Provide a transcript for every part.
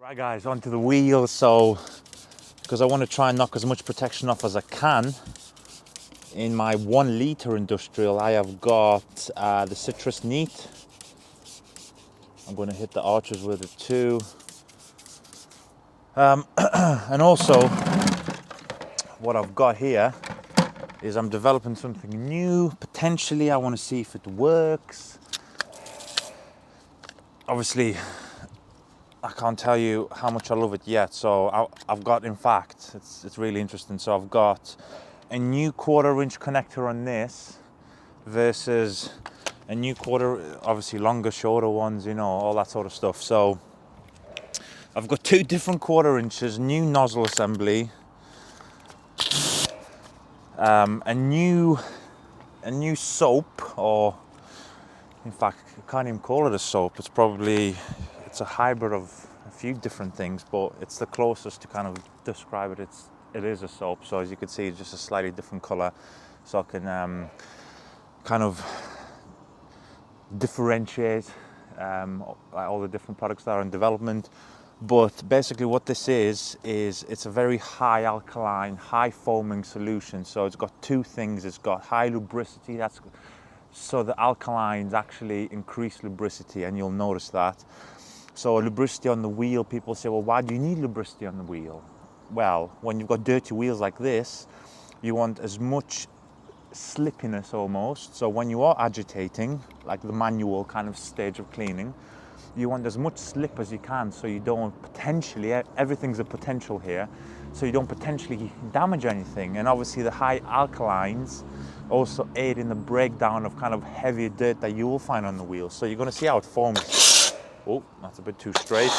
Right guys, onto the wheels. So, because I want to try and knock as much protection off as I can, in my 1 litre industrial, I have got the citrus neat. I'm going to hit the arches with it too. And also, what I've got here is I'm developing something new. Potentially, I want to see if it works. Obviously, I can't tell you how much I love it yet. So I've got, in fact, it's really interesting. So I've got a new 1/4-inch connector on this versus a new obviously longer, shorter ones, you know, all that sort of stuff. So I've got 2 different 1/4 inches, new nozzle assembly, a new soap, or in fact, I can't even call it a soap. It's a hybrid of a few different things, but it's the closest to kind of describe it. It is a soap. So as you can see, it's just a slightly different color, so I can kind of differentiate all the different products that are in development. But basically what this is it's a very high alkaline, high foaming solution. So it's got 2 things. It's got high lubricity, so the alkalines actually increase lubricity, and you'll notice that. So lubricity on the wheel, people say, well, why do you need lubricity on the wheel? Well, when you've got dirty wheels like this, you want as much slippiness almost. So when you are agitating, like the manual kind of stage of cleaning, you want as much slip as you can, so you don't potentially, everything's a potential here, so you don't potentially damage anything. And obviously the high alkalines also aid in the breakdown of kind of heavier dirt that you will find on the wheels. So you're going to see how it forms. Oh, that's a bit too straight.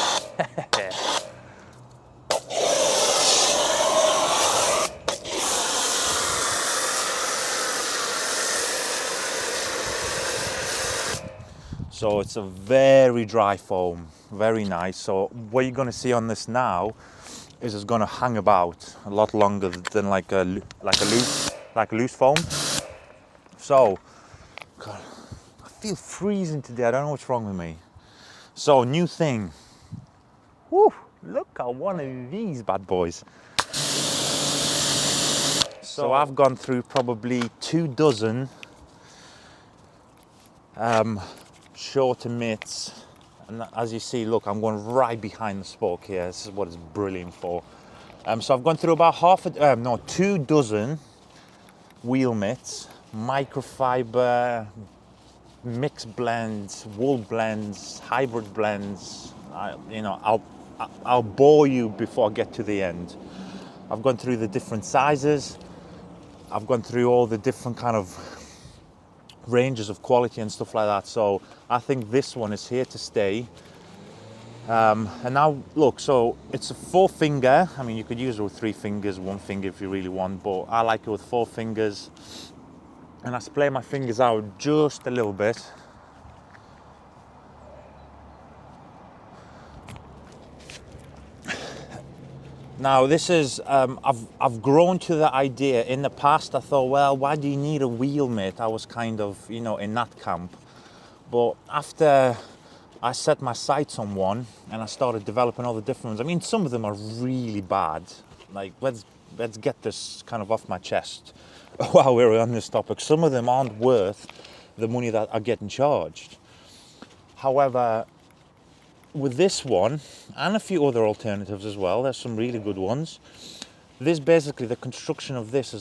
So it's a very dry foam, very nice. So what you're going to see on this now is it's going to hang about a lot longer than like a loose foam. So, God, I feel freezing today. I don't know what's wrong with me. So, new thing. Woo! Look at one of these bad boys. So I've gone through probably 2 dozen shorter mitts, and as you see, look, I'm going right behind the spoke here. This is what it's brilliant for. So I've gone through about 2 dozen wheel mitts, microfiber, mixed blends, wool blends, hybrid blends. I'll bore you before I get to the end. I've gone through the different sizes. I've gone through all the different kind of ranges of quality and stuff like that. So I think this one is here to stay. And now look, so it's a 4-finger. I mean, you could use it with 3 fingers, 1 finger if you really want, but I like it with 4 fingers. And I splay my fingers out just a little bit. Now this is, I've grown to the idea. In the past I thought, well, why do you need a wheel mitt? I was kind of, in that camp. But after I set my sights on one and I started developing all the different ones, I mean, some of them are really bad. Like, let's get this kind of off my chest while we're on this topic. Some of them aren't worth the money that are getting charged. However, with this one and a few other alternatives as well, there's some really good ones. This basically, the construction of this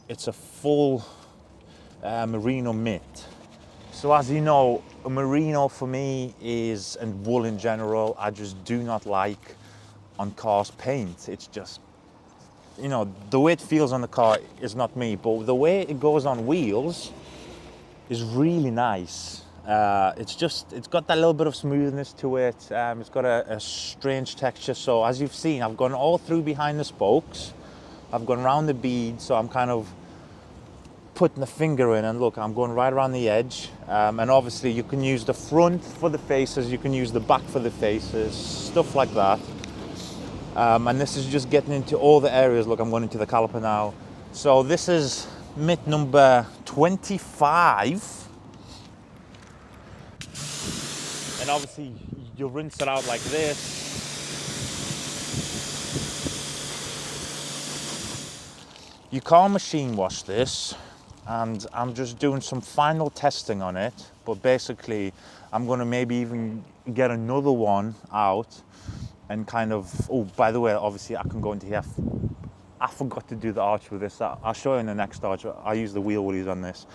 it's a full merino mitt. So as you know, a merino for me and wool in general, I just do not like on cars paint. It's just, the way it feels on the car is not me, but the way it goes on wheels is really nice. It's got that little bit of smoothness to it. It's got a strange texture. So as you've seen, I've gone all through behind the spokes. I've gone around the bead, so I'm kind of putting the finger in, and look, I'm going right around the edge. And obviously you can use the front for the faces, you can use the back for the faces, stuff like that. And this is just getting into all the areas. Look, I'm going into the caliper now. So this is mitt number 25. And obviously you rinse it out like this. You can't machine wash this, and I'm just doing some final testing on it, but basically I'm going to maybe even get another one out and kind of, oh, by the way, obviously I can go into here. I forgot to do the arch with this. I'll show you in the next arch. I use the wheel woolies on this.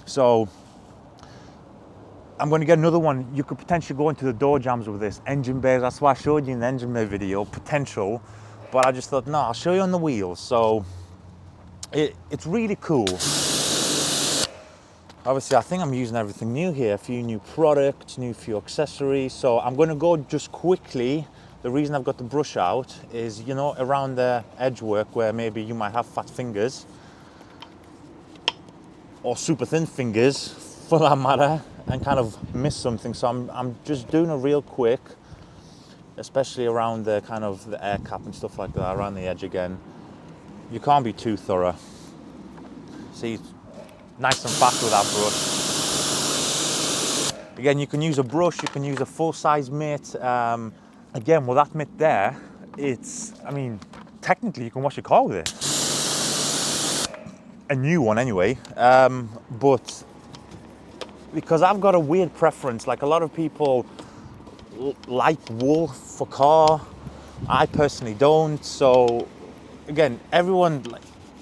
So I'm going to get another one. You could potentially go into the door jambs with this. Engine bays, that's why I showed you in the engine bay video, potential. But I just thought, no, I'll show you on the wheels. So it's really cool. Obviously, I think I'm using everything new here. A few new products, new few accessories. So I'm going to go just quickly. The reason I've got the brush out is, you know, around the edge work where maybe you might have fat fingers or super thin fingers for that matter, and kind of miss something. So I'm just doing a real quick, especially around the kind of the air cap and stuff like that, around the edge again. You can't be too thorough. See, nice and fast with that brush. Again, you can use a brush, you can use a full-size mitt. Again, with that mitt there, I mean, technically you can wash your car with it. A new one anyway, but because I've got a weird preference, like a lot of people like wool for car, I personally don't. So again,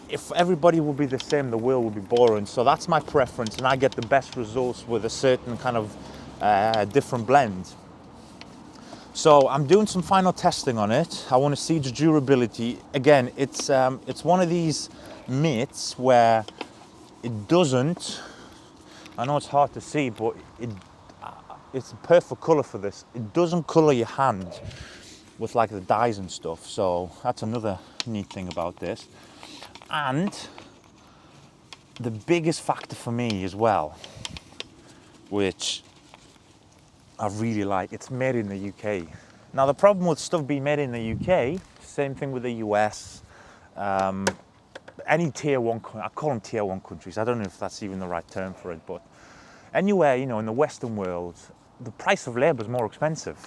if everybody would be the same, the wheel would be boring. So that's my preference, and I get the best results with a certain kind of different blend. So I'm doing some final testing on it. I want to see the durability. Again, it's one of these mitts where it doesn't, I know it's hard to see, but it's a perfect color for this. It doesn't color your hand with like the dyes and stuff. So that's another neat thing about this. And the biggest factor for me as well, which I really like, it's made in the UK. Now the problem with stuff being made in the UK, same thing with the US, any tier one, I call them tier one countries, I don't know if that's even the right term for it, but anywhere, you know, in the Western world, the price of labor is more expensive.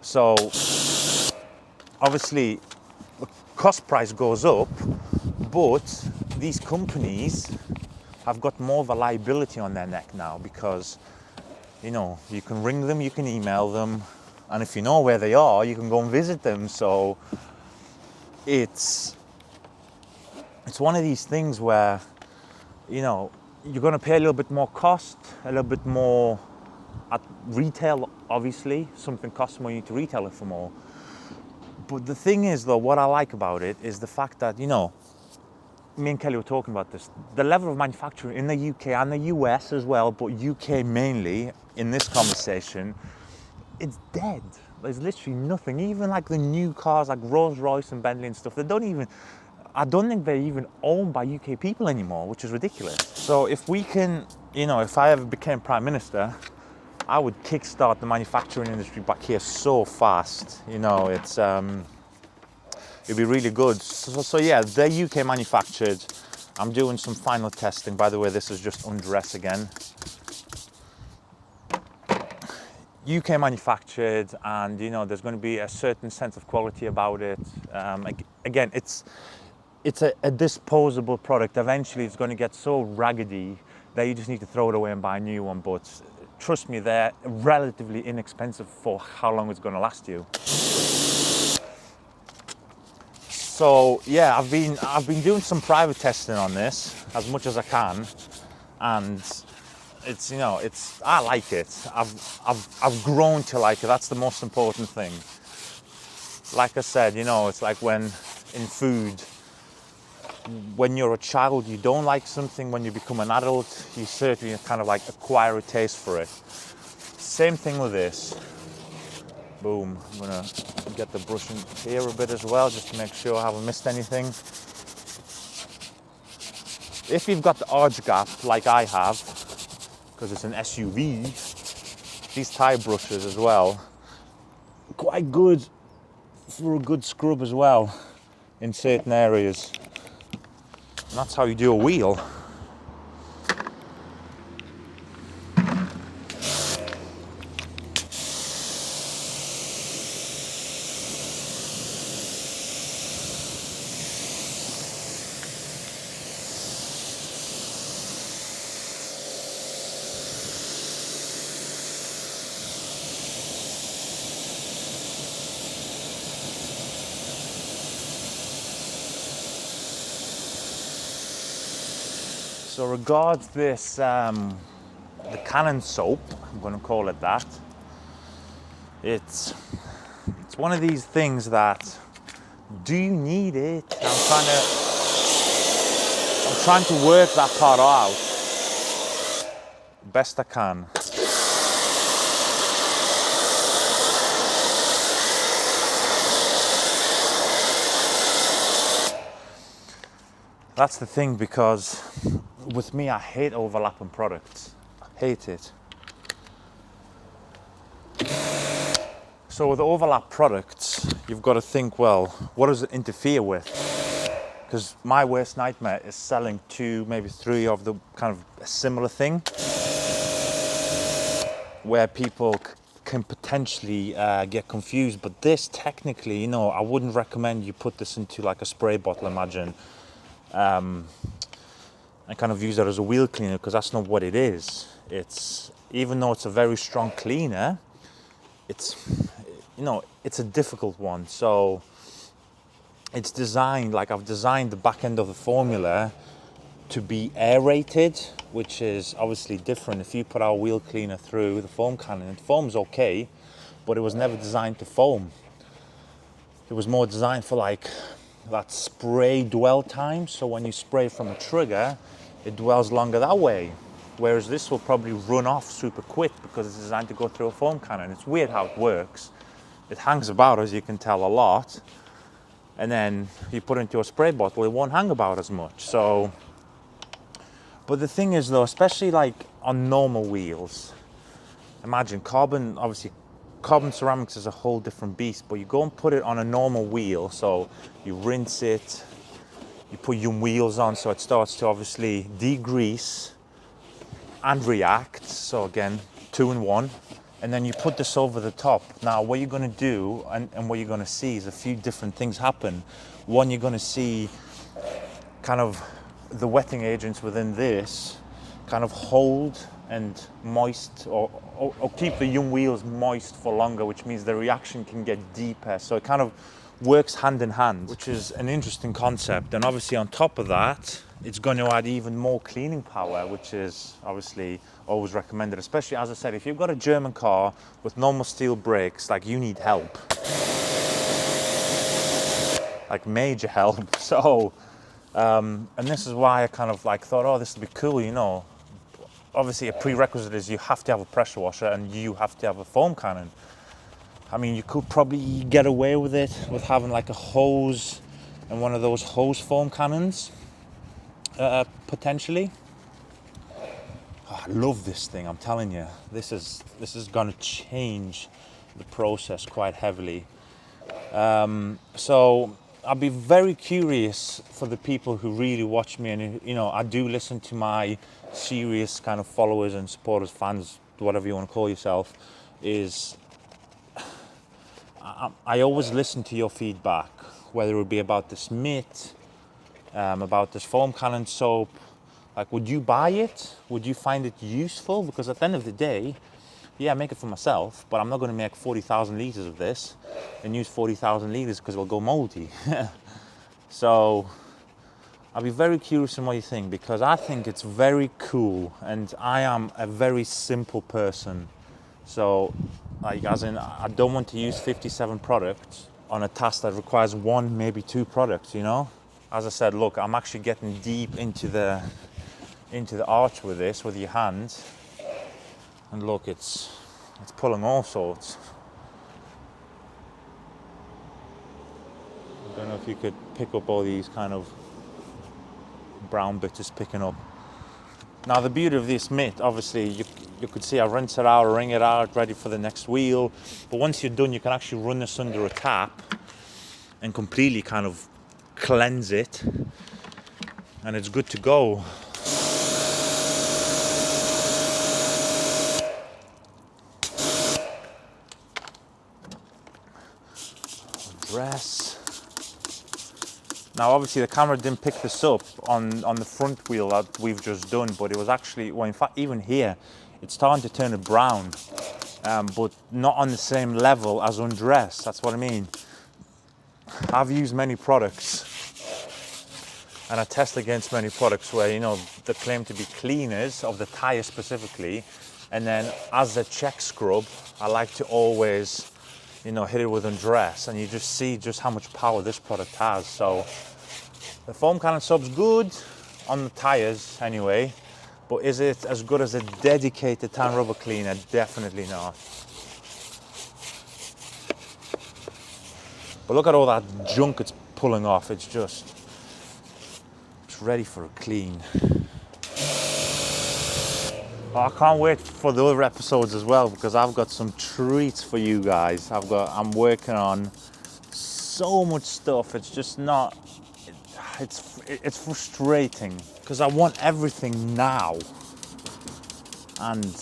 So obviously the cost price goes up, but these companies have got more of a liability on their neck now because, you know, you can ring them, you can email them, and if you know where they are, you can go and visit them. So it's one of these things where, you know, you're going to pay a little bit more cost, a little bit more at retail, obviously. Something costs more, you need to retail it for more. But the thing is, though, what I like about it is the fact that, you know, me and Kelly were talking about this, the level of manufacturing in the UK and the US as well, but UK mainly in this conversation, it's dead. There's literally nothing. Even like the new cars like Rolls Royce and Bentley and stuff, I don't think they're even owned by UK people anymore, which is ridiculous. So if we can, you know, if I ever became Prime Minister, I would kickstart the manufacturing industry back here so fast. You know, it'd be really good. So yeah, they're UK manufactured. I'm doing some final testing. By the way, this is just undress again. UK manufactured, and you know, there's going to be a certain sense of quality about it. Again, it's a disposable product. Eventually it's going to get so raggedy that you just need to throw it away and buy a new one. But trust me, they're relatively inexpensive for how long it's going to last you. So yeah, I've been doing some private testing on this as much as I can, and it's, you know, I like it. I've grown to like it. That's the most important thing. Like I said, you know, it's like when in food, when you're a child, you don't like something. When you become an adult, you certainly kind of like acquire a taste for it. Same thing with this. Boom. I'm gonna get the brush in here a bit as well, just to make sure I haven't missed anything. If you've got the arch gap like I have, because it's an SUV, these tyre brushes as well, quite good for a good scrub as well in certain areas. And that's how you do a wheel. So regards this, the Canon soap, I'm going to call it that. It's one of these things that, do you need it? I'm trying to work that part out best I can. That's the thing, because with me, I hate overlapping products. I hate it. So with overlap products, you've got to think, well, what does it interfere with? Because my worst nightmare is selling 2, maybe 3 of the kind of a similar thing, where people can potentially get confused. But this, technically, I wouldn't recommend you put this into like a spray bottle, imagine, and kind of use it as a wheel cleaner, because that's not what it is. It's, even though it's a very strong cleaner, it's a difficult one. So it's designed, like I've designed the back end of the formula to be aerated, which is obviously different. If you put our wheel cleaner through the foam cannon, it foams okay, but it was never designed to foam. It was more designed for like that spray dwell time. So when you spray from a trigger, it dwells longer that way. Whereas this will probably run off super quick because it's designed to go through a foam cannon. It's weird how it works. It hangs about, as you can tell, a lot. And then you put it into a spray bottle, it won't hang about as much. So, but the thing is though, especially like on normal wheels, imagine carbon ceramics is a whole different beast, but you go and put it on a normal wheel. So you rinse it, you put your wheels on, so it starts to obviously degrease and react. So again, 2 in 1. And then you put this over the top. Now what you're going to do and what you're going to see is a few different things happen. One, you're going to see kind of the wetting agents within this kind of hold and moist or keep the young wheels moist for longer, which means the reaction can get deeper. So it kind of works hand in hand, which is an interesting concept. And obviously on top of that, it's going to add even more cleaning power, which is obviously always recommended. Especially, as I said, if you've got a German car with normal steel brakes, like you need help, like major help. So, and this is why I kind of like thought, oh, this would be cool, Obviously a prerequisite is you have to have a pressure washer and you have to have a foam cannon. I mean, you could probably get away with it with having like a hose and one of those hose foam cannons, potentially. Oh, I love this thing, I'm telling you. This is going to change the process quite heavily. So I'd be very curious for the people who really watch me, and I do listen to my serious kind of followers and supporters, fans, whatever you want to call yourself, is I always listen to your feedback, whether it would be about this mitt, about this foam cannon soap. Like, would you buy it? Would you find it useful? Because at the end of the day, yeah, I make it for myself, but I'm not going to make 40,000 litres of this and use 40,000 litres because it'll go mouldy. So I'll be very curious in what you think, because I think it's very cool, and I am a very simple person. So, like, as in, I don't want to use 57 products on a task that requires 1, maybe 2 products, As I said, look, I'm actually getting deep into the arch with this, with your hand. And look, it's pulling all sorts. I don't know if you could pick up all these kind of brown bits it's picking up. Now the beauty of this mitt, obviously, you could see I rinse it out, wring it out, ready for the next wheel. But once you're done, you can actually run this under a tap and completely kind of cleanse it, and it's good to go. Dress. Now obviously the camera didn't pick this up on the front wheel that we've just done, but it was actually, well, in fact, even here it's starting to turn it brown, but not on the same level as undress. That's what I mean. I've used many products and I test against many products where, you know, they claim to be cleaners of the tyre specifically, and then as a check scrub, I like to always, you know, hit it with undress, and you just see just how much power this product has. So the foam cannon sub's good on the tyres anyway, but is it as good as a dedicated tan rubber cleaner? Definitely not. But look at all that junk it's pulling off. It's ready for a clean. Oh, I can't wait for the other episodes as well, because I've got some treats for you guys. I'm working on so much stuff. It's just not, it's frustrating because I want everything now, and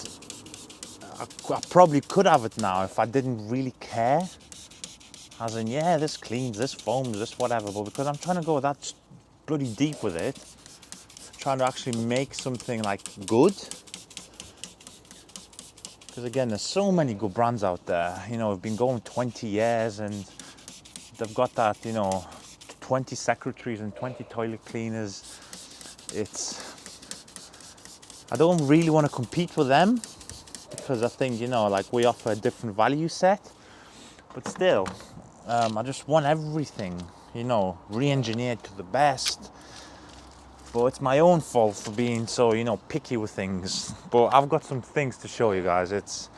I probably could have it now if I didn't really care. As in, yeah, this cleans, this foams, this whatever, but because I'm trying to go that bloody deep with it, trying to actually make something like good. Because again, there's so many good brands out there. You know, we've been going 20 years and they've got that, you know, 20 secretaries and 20 toilet cleaners. I don't really want to compete with them, because I think, you know, like, we offer a different value set, but still, I just want everything, you know, re-engineered to the best. But it's my own fault for being so, you know, picky with things. But I've got some things to show you guys. It's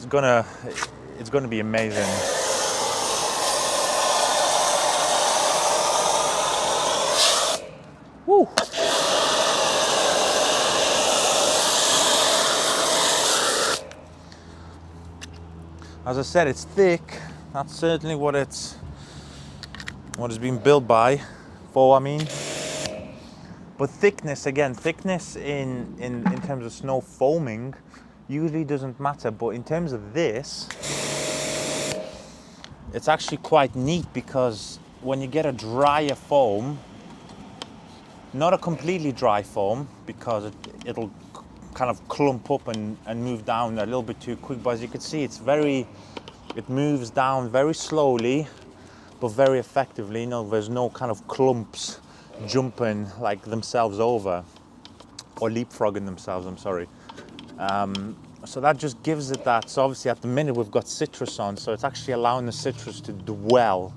gonna be amazing. Woo! As I said, it's thick. That's certainly what it's been built for, I mean. But thickness, again, in terms of snow foaming usually doesn't matter, but in terms of this, it's actually quite neat, because when you get a drier foam, not a completely dry foam, because it'll kind of clump up and move down a little bit too quick, but as you can see, it moves down very slowly but very effectively. You know, there's no kind of clumps jumping like themselves over, or leapfrogging themselves, I'm sorry. So that just gives it that. So obviously at the minute we've got citrus on, so it's actually allowing the citrus to dwell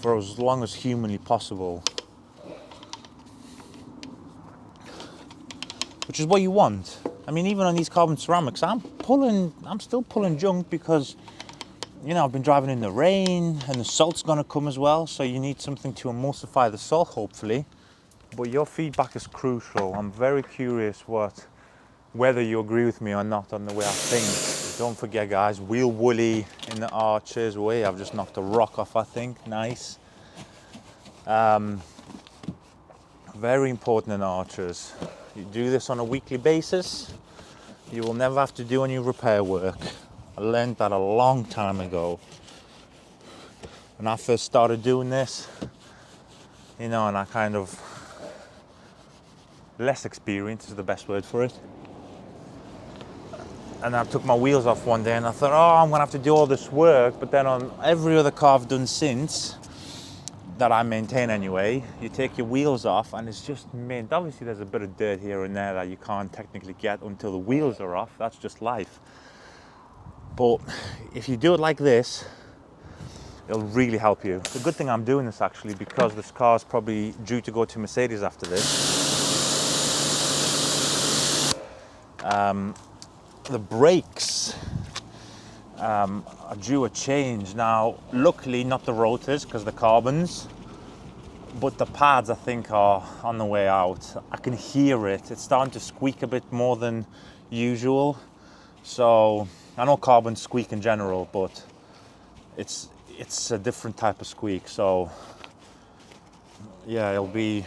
for as long as humanly possible, which is what you want. I mean, even on these carbon ceramics, I'm still pulling junk, because, you know, I've been driving in the rain and the salt's gonna come as well, so you need something to emulsify the salt, hopefully. But your feedback is crucial. I'm very curious whether you agree with me or not on the way I think. Don't forget, guys, wheel woolly in the arches. Wait, I've just knocked a rock off, I think. Nice. Very important in arches. You do this on a weekly basis, you will never have to do any repair work. I learned that a long time ago when I first started doing this, you know, and I kind of, less experience is the best word for it. And I took my wheels off one day and I thought, oh, I'm gonna have to do all this work. But then on every other car I've done since, that I maintain anyway, you take your wheels off and it's just mint. Obviously there's a bit of dirt here and there that you can't technically get until the wheels are off. That's just life. But if you do it like this, it'll really help you. The good thing I'm doing this actually, because this car is probably due to go to Mercedes after this. The brakes are due a change. Now, luckily not the rotors, because the carbons, but the pads I think are on the way out. I can hear it. It's starting to squeak a bit more than usual. So I know carbons squeak in general, but it's a different type of squeak. So yeah, it'll be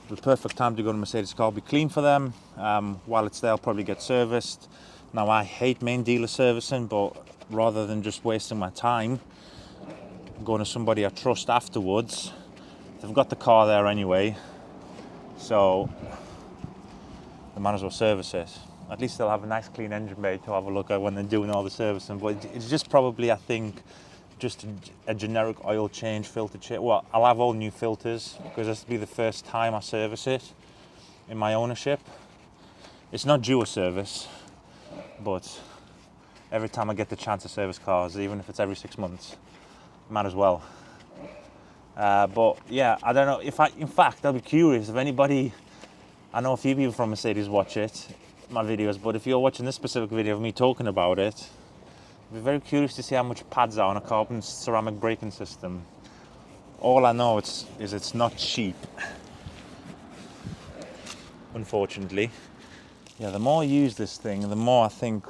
the perfect time to go to Mercedes car. It'll be clean for them. While it's there, I'll probably get serviced. Now, I hate main dealer servicing, but rather than just wasting my time going to somebody I trust afterwards, they've got the car there anyway, so they might as well service it. At least they'll have a nice clean engine bay to have a look at when they're doing all the servicing. But it's just probably, I think, just a generic oil change, filter change. Well, I'll have all new filters because this will be the first time I service it in my ownership. It's not due a service, but every time I get the chance to service cars, even if it's every 6 months, might as well. But yeah, I don't know in fact, I'll be curious if anybody, I know a few people from Mercedes watch my videos, but if you're watching this specific video of me talking about it, I'd be very curious to see how much pads are on a carbon ceramic braking system. All I know is it's not cheap, unfortunately. Yeah, the more I use this thing, the more I think,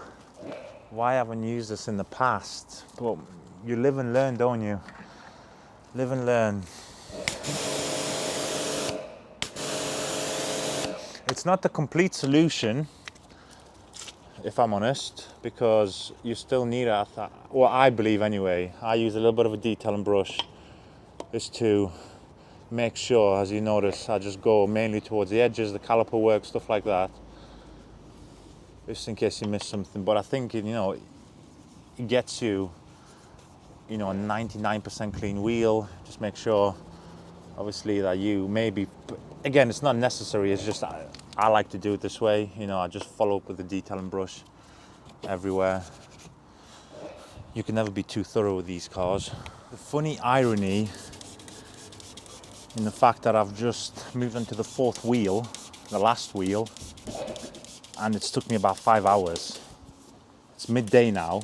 why haven't I used this in the past? But you live and learn, don't you? Live and learn. It's not the complete solution, if I'm honest, because you still need well, I believe anyway. I use a little bit of a detailing brush just to make sure, as you notice, I just go mainly towards the edges, the caliper work, stuff like that, just in case you miss something. But I think, it gets you, a 99% clean wheel. Just make sure, obviously, that you maybe, again, it's not necessary, it's just I like to do it this way. I just follow up with the detailing brush everywhere. You can never be too thorough with these cars. The funny irony in the fact that I've just moved onto the fourth wheel, the last wheel, and it's took me about 5 hours. It's midday now.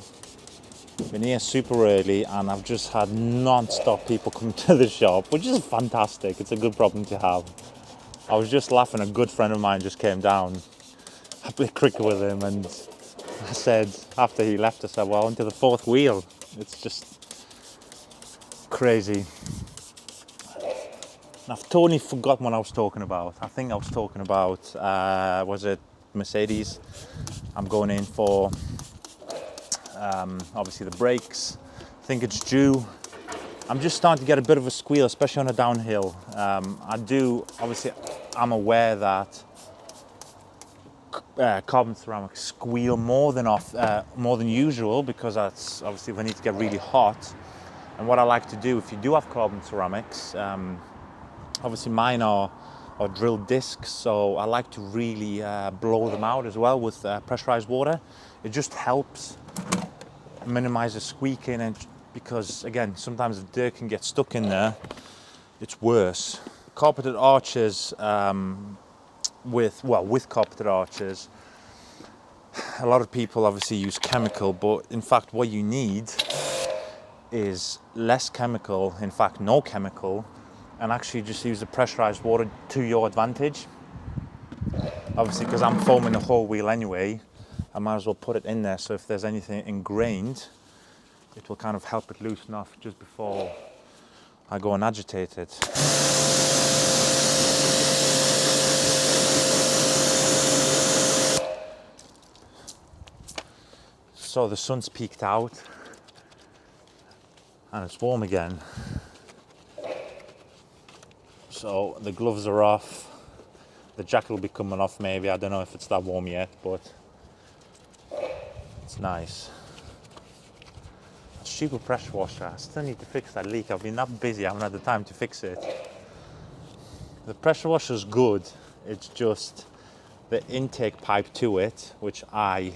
Been here super early, and I've just had non-stop people come to the shop, which is fantastic. It's a good problem to have. I was just laughing, a good friend of mine just came down. I played cricket with him, and I said, after he left, I said, well, onto the fourth wheel. It's just crazy. And I've totally forgotten what I was talking about. I think I was talking about, was it Mercedes? I'm going in for, obviously, the brakes. I think it's due. I'm just starting to get a bit of a squeal, especially on a downhill. I'm aware that carbon ceramics squeal more than usual, because that's obviously when it needs to get really hot. And what I like to do, if you do have carbon ceramics, obviously mine are drilled discs, so I like to really blow them out as well with pressurized water. It just helps minimize the squeaking, and because again, sometimes the dirt can get stuck in there, it's worse. Carpeted arches, with carpeted arches, a lot of people obviously use chemical, but in fact what you need is less chemical, in fact no chemical, and actually just use the pressurized water to your advantage. Obviously, because I'm foaming the whole wheel anyway, I might as well put it in there, so if there's anything ingrained, it will kind of help it loosen off just before I go and agitate it. So the sun's peeked out and it's warm again. So the gloves are off. The jacket will be coming off maybe. I don't know if it's that warm yet, but it's nice. Stupid pressure washer. I still need to fix that leak. I've been that busy, I haven't had the time to fix it. The pressure washer's good. It's just the intake pipe to it, which I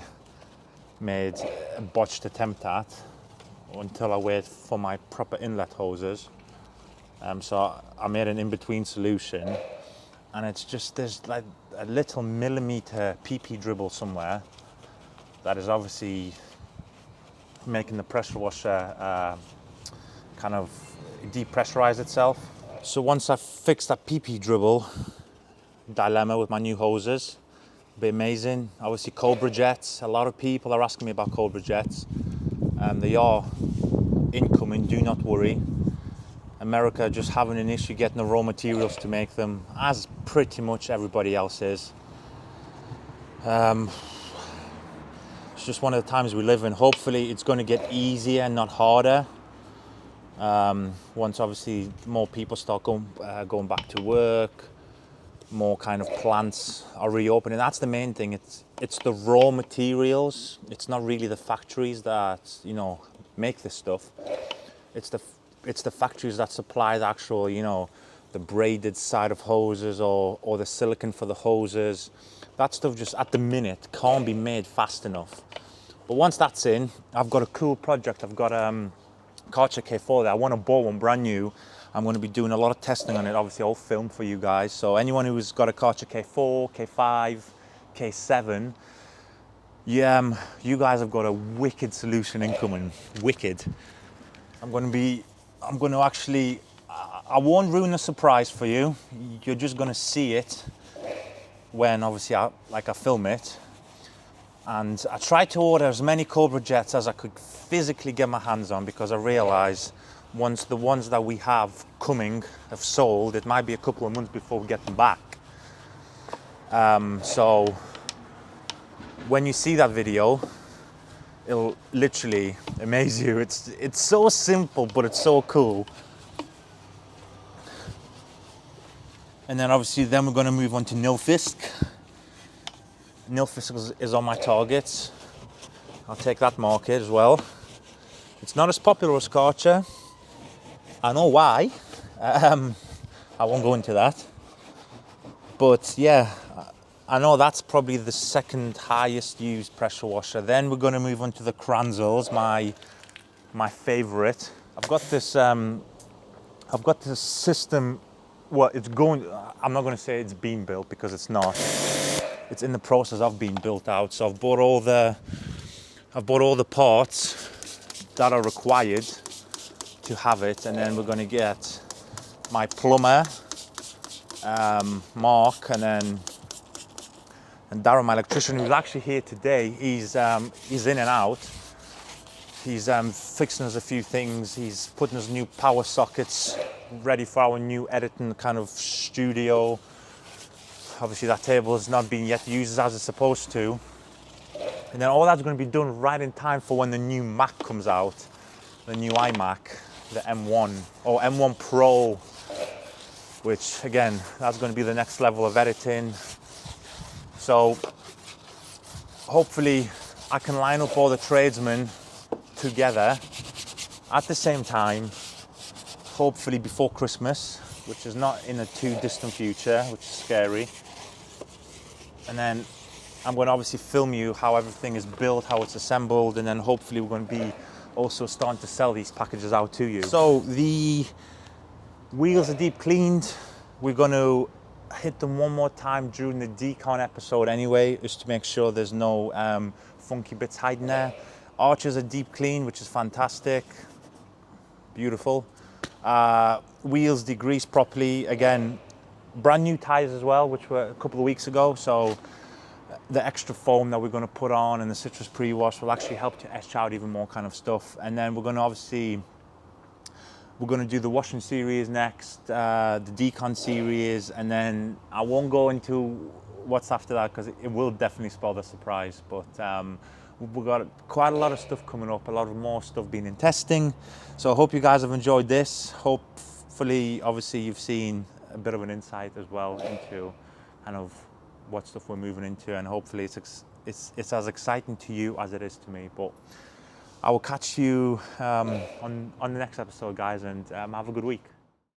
made a botched attempt at until I wait for my proper inlet hoses. So I made an in-between solution, and it's just, there's like a little millimeter PP dribble somewhere that is obviously making the pressure washer kind of depressurize itself. So once I fixed that PP dribble dilemma with my new hoses, it'll be amazing. Obviously Cobra jets, a lot of people are asking me about Cobra jets. They are incoming, do not worry. America just having an issue getting the raw materials to make them, as pretty much everybody else is. It's just one of the times we live in. Hopefully it's going to get easier, not harder. Once obviously more people start going back to work, more kind of plants are reopening. That's the main thing. It's the raw materials. It's not really the factories that make this stuff. It's the factories that supply the actual, you know, the braided side of hoses or the silicone for the hoses. That stuff just at the minute can't be made fast enough. But once that's in, I've got a cool project. I've got Karcher K4 there. I want to buy one brand new. I'm going to be doing a lot of testing on it. Obviously, I'll film for you guys. So anyone who's got a Karcher K4, K5, K7, yeah, you guys have got a wicked solution incoming. Wicked. I'm going to actually, I won't ruin the surprise for you. You're just going to see it when obviously I film it. And I tried to order as many Cobra Jets as I could physically get my hands on, because I realized once the ones that we have coming have sold, it might be a couple of months before we get them back. So when you see that video, it'll literally amaze you. It's so simple, but it's so cool. And then obviously then we're going to move on to Nilfisk. Nilfisk is on my targets. I'll take that market as well. It's not as popular as Karcher. I know why. I won't go into that. But yeah, I know that's probably the second highest used pressure washer. Then we're going to move on to the Kranzels, my favorite. I've got this system. Well, it's going. I'm not going to say it's been built, because it's not. It's in the process of being built out. So I've bought all the parts that are required to have it, and then we're going to get my plumber, Mark, and Darren, my electrician, who's actually here today. He's in and out. He's fixing us a few things. He's putting us new power sockets ready for our new editing kind of studio. Obviously that table has not been yet used as it's supposed to. And then all that's going to be done right in time for when the new Mac comes out, the new iMac, the M1 or M1 Pro, which again, that's going to be the next level of editing. So hopefully I can line up all the tradesmen together at the same time, hopefully before Christmas, which is not in a too distant future, which is scary. And then I'm going to obviously film you how everything is built, how it's assembled, and then hopefully we're going to be also starting to sell these packages out to you. So the wheels are deep cleaned. We're going to hit them one more time during the decon episode anyway, just to make sure there's no funky bits hiding there. Arches are deep cleaned, which is fantastic. Beautiful. Wheels degreased properly. Again, brand new tires as well, which were a couple of weeks ago. So the extra foam that we're going to put on and the citrus pre-wash will actually help to etch out even more kind of stuff. And then we're going to do the washing series next, the decon series, and then I won't go into what's after that because it will definitely spoil the surprise. But we've got quite a lot of stuff coming up, a lot of more stuff being in testing. So I hope you guys have enjoyed this. Hopefully, obviously, you've seen a bit of an insight as well into kind of what stuff we're moving into, and hopefully it's as exciting to you as it is to me. But I will catch you on the next episode, guys, and have a good week.